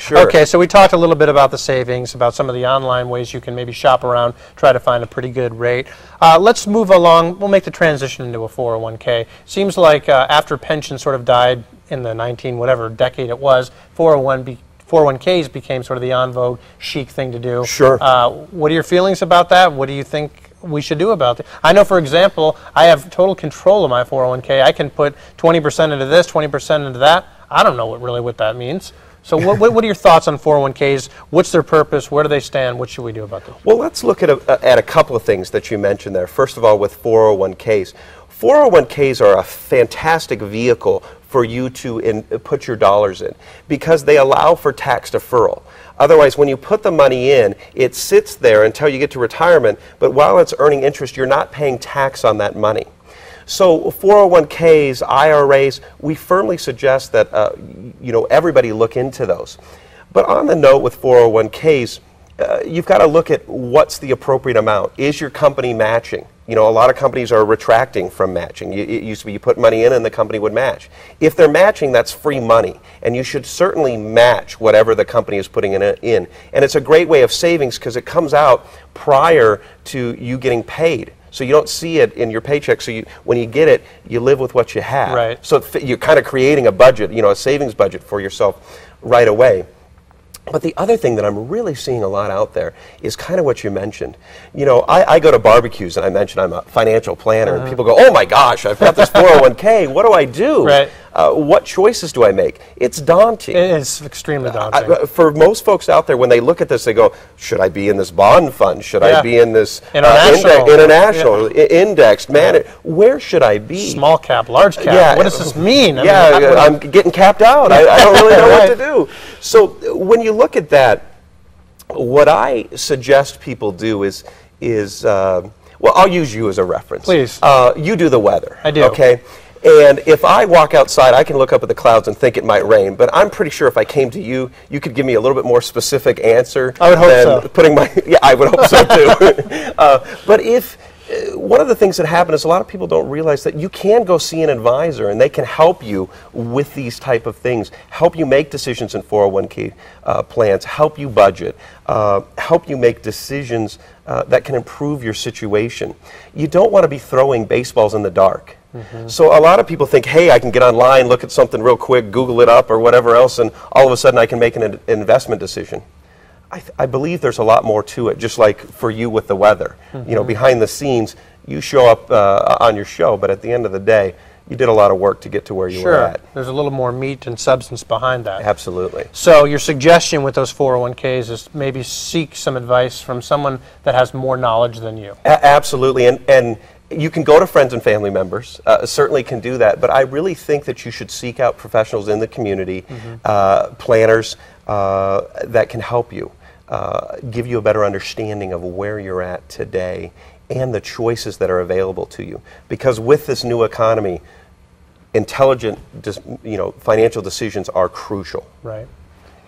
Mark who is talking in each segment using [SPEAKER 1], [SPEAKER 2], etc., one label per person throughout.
[SPEAKER 1] Sure.
[SPEAKER 2] Okay, so we talked a little bit about the savings, about some of the online ways you can maybe shop around, try to find a pretty good rate. Let's move along. We'll make the transition into a 401k. Seems like after pension sort of died in the 19 whatever decade it was, 401ks became sort of the en vogue chic thing to do.
[SPEAKER 1] Sure.
[SPEAKER 2] What are your feelings about that? What do you think we should do about it? I know, for example, I have total control of my 401k. I can put 20% into this, 20% into that. I don't know what that means. So what are your thoughts on 401ks? What's their purpose? Where do they stand? What should we do about them?
[SPEAKER 1] Well, let's look at a couple of things that you mentioned there. First of all, with 401ks. 401ks are a fantastic vehicle for you to put your dollars in because they allow for tax deferral. Otherwise, when you put the money in, it sits there until you get to retirement, but while it's earning interest, you're not paying tax on that money. So 401ks, IRAs, we firmly suggest that everybody look into those. But on the note with 401ks, you've got to look at what's the appropriate amount. Is your company matching? A lot of companies are retracting from matching. It used to be you put money in and the company would match. If they're matching, that's free money, and you should certainly match whatever the company is putting in. And it's a great way of savings because it comes out prior to you getting paid. So you don't see it in your paycheck. So when you get it, you live with what you have.
[SPEAKER 2] Right.
[SPEAKER 1] So you're kind of creating a budget, a savings budget for yourself right away. But the other thing that I'm really seeing a lot out there is kind of what you mentioned. I go to barbecues, and I mentioned I'm a financial planner, and people go, oh my gosh, I've got this 401k, what do I do?
[SPEAKER 2] Right.
[SPEAKER 1] What choices do I make? It's daunting.
[SPEAKER 2] It is extremely daunting.
[SPEAKER 1] For most folks out there, when they look at this, they go, should I be in this bond fund? Should I be in this international indexed managed? Where should I be?
[SPEAKER 2] Small cap, large cap.
[SPEAKER 1] Yeah.
[SPEAKER 2] What does this mean?
[SPEAKER 1] I'm getting capped out. I don't really know what to do. So when you look at that, what I suggest people do is well, I'll use you as a reference.
[SPEAKER 2] Please.
[SPEAKER 1] You do the weather.
[SPEAKER 2] I do.
[SPEAKER 1] Okay. And if I walk outside, I can look up at the clouds and think it might rain. But I'm pretty sure if I came to you, you could give me a little bit more specific answer.
[SPEAKER 2] I would hope so.
[SPEAKER 1] Putting my I would hope so too. But one of the things that happen is a lot of people don't realize that you can go see an advisor and they can help you with these type of things, help you make decisions in 401k plans, help you budget, help you make decisions that can improve your situation. You don't want to be throwing baseballs in the dark. So a lot of people think, hey, I can get online, look at something real quick, Google it up or whatever else, and all of a sudden I can make an investment decision. I believe there's a lot more to it, just like for you with the weather. Behind the scenes, you show up on your show, but at the end of the day, you did a lot of work to get to where you were at.
[SPEAKER 2] There's a little more meat and substance behind that.
[SPEAKER 1] Absolutely.
[SPEAKER 2] So your suggestion with those 401ks is maybe seek some advice from someone that has more knowledge than you.
[SPEAKER 1] Absolutely, and you can go to friends and family members, certainly can do that, but I really think that you should seek out professionals in the community, planners that can help you, give you a better understanding of where you're at today and the choices that are available to you. Because with this new economy, intelligent financial decisions are crucial.
[SPEAKER 2] Right.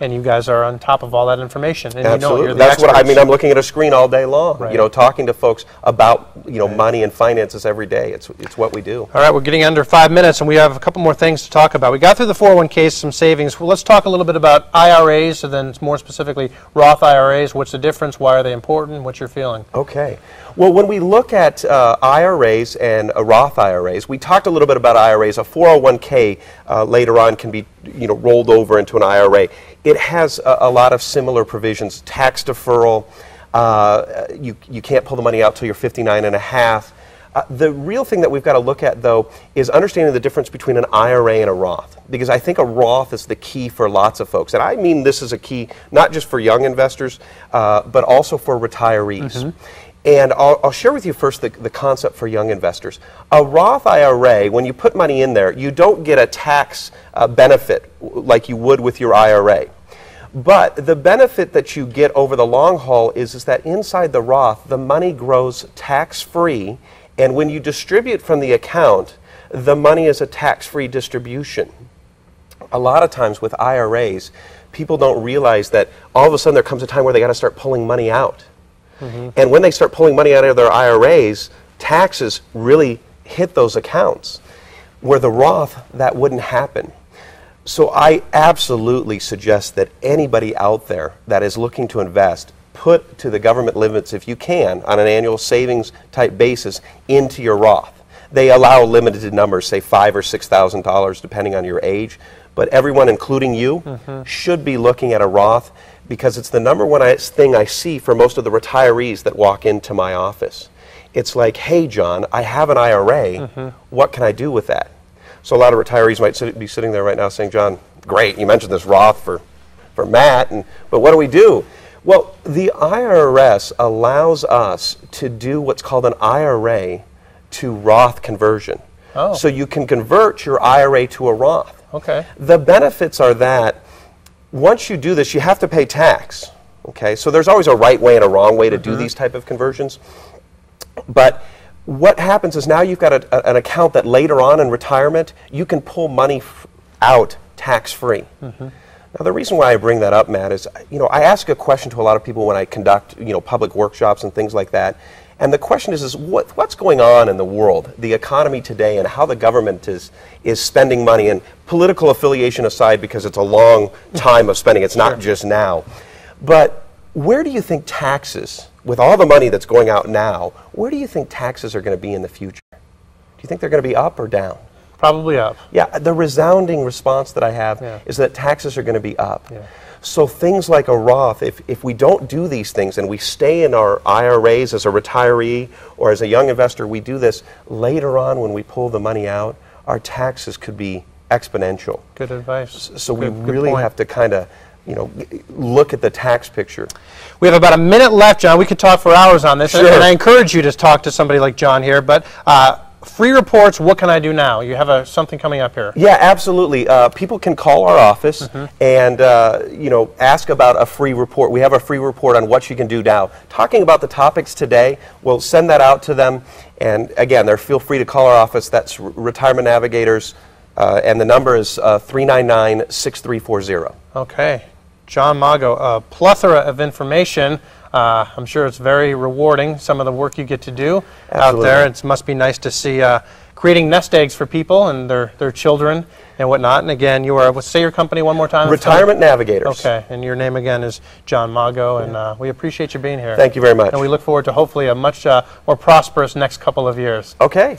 [SPEAKER 2] And you guys are on top of all that information. And
[SPEAKER 1] Absolutely.
[SPEAKER 2] You're the
[SPEAKER 1] That's what I
[SPEAKER 2] experts.
[SPEAKER 1] mean. I'm looking at a screen all day long.
[SPEAKER 2] Right.
[SPEAKER 1] Talking to folks about money and finances every day. It's what we do.
[SPEAKER 2] All right, we're getting under 5 minutes, and we have a couple more things to talk about. We got through the 401ks, some savings. Well, let's talk a little bit about IRAs, and then more specifically Roth IRAs. What's the difference? Why are they important? What's your feeling?
[SPEAKER 1] Okay. Well, when we look at IRAs and Roth IRAs, we talked a little bit about IRAs. A 401k later on can be rolled over into an IRA. It has a lot of similar provisions: tax deferral. You can't pull the money out till you're 59 and a half. The real thing that we've got to look at, though, is understanding the difference between an IRA and a Roth, because I think a Roth is the key for lots of folks. And I mean this is a key not just for young investors, but also for retirees. And I'll share with you first the concept for young investors. A Roth IRA, when you put money in there, you don't get a tax benefit like you would with your IRA. But the benefit that you get over the long haul is that inside the Roth, the money grows tax-free, and when you distribute from the account, the money is a tax-free distribution. A lot of times with IRAs, people don't realize that all of a sudden there comes a time where they got to start pulling money out. And when they start pulling money out of their IRAs, taxes really hit those accounts. Where the Roth, that wouldn't happen. So I absolutely suggest that anybody out there that is looking to invest, put to the government limits, if you can, on an annual savings type basis into your Roth. They allow limited numbers, say $5,000 or $6,000, depending on your age. But everyone, including you, should be looking at a Roth, because it's the number one thing I see for most of the retirees that walk into my office. It's like, hey, John, I have an IRA. What can I do with that? So a lot of retirees might be sitting there right now saying, John, great, you mentioned this Roth for Matt, but what do we do? Well, the IRS allows us to do what's called an IRA to Roth conversion.
[SPEAKER 2] Oh.
[SPEAKER 1] So you can convert your IRA to a Roth.
[SPEAKER 2] Okay.
[SPEAKER 1] The benefits are that once you do this, you have to pay tax. Okay, so there's always a right way and a wrong way to do these type of conversions. But what happens is now you've got an account that later on in retirement, you can pull money out tax-free. Now, the reason why I bring that up, Matt, is, I ask a question to a lot of people when I conduct, public workshops and things like that. And the question is what's going on in the world, the economy today, and how the government is spending money, and political affiliation aside, because it's a long time of spending, it's not just now. But where do you think taxes, with all the money that's going out now, where do you think taxes are going to be in the future? Do you think they're going to be up or down?
[SPEAKER 2] Probably up.
[SPEAKER 1] Yeah, the resounding response that I have is that taxes are going to be up.
[SPEAKER 2] Yeah.
[SPEAKER 1] So things like a Roth, if we don't do these things and we stay in our IRAs as a retiree or as a young investor, we do this, later on when we pull the money out, our taxes could be exponential.
[SPEAKER 2] Good advice.
[SPEAKER 1] So we really have to kind of look at the tax picture.
[SPEAKER 2] We have about a minute left, John. We could talk for hours on this,
[SPEAKER 1] Sure.
[SPEAKER 2] and I encourage you to talk to somebody like John here, but free reports, what can I do now? You have something coming up here.
[SPEAKER 1] Yeah, absolutely. People can call our office and ask about a free report. We have a free report on what you can do now. Talking about the topics today, we'll send that out to them. And again, feel free to call our office. That's Retirement Navigators, and the number is 399-6340.
[SPEAKER 2] Okay. Jon Magoch, a plethora of information. I'm sure it's very rewarding, some of the work you get to do out there. It must be nice to see creating nest eggs for people and their children and whatnot. And again, you are, say your company one more time.
[SPEAKER 1] Retirement Navigators.
[SPEAKER 2] Okay, and your name again is Jon Magoch, and we appreciate you being here.
[SPEAKER 1] Thank you very much.
[SPEAKER 2] And we look forward to hopefully a much more prosperous next couple of years.
[SPEAKER 1] Okay.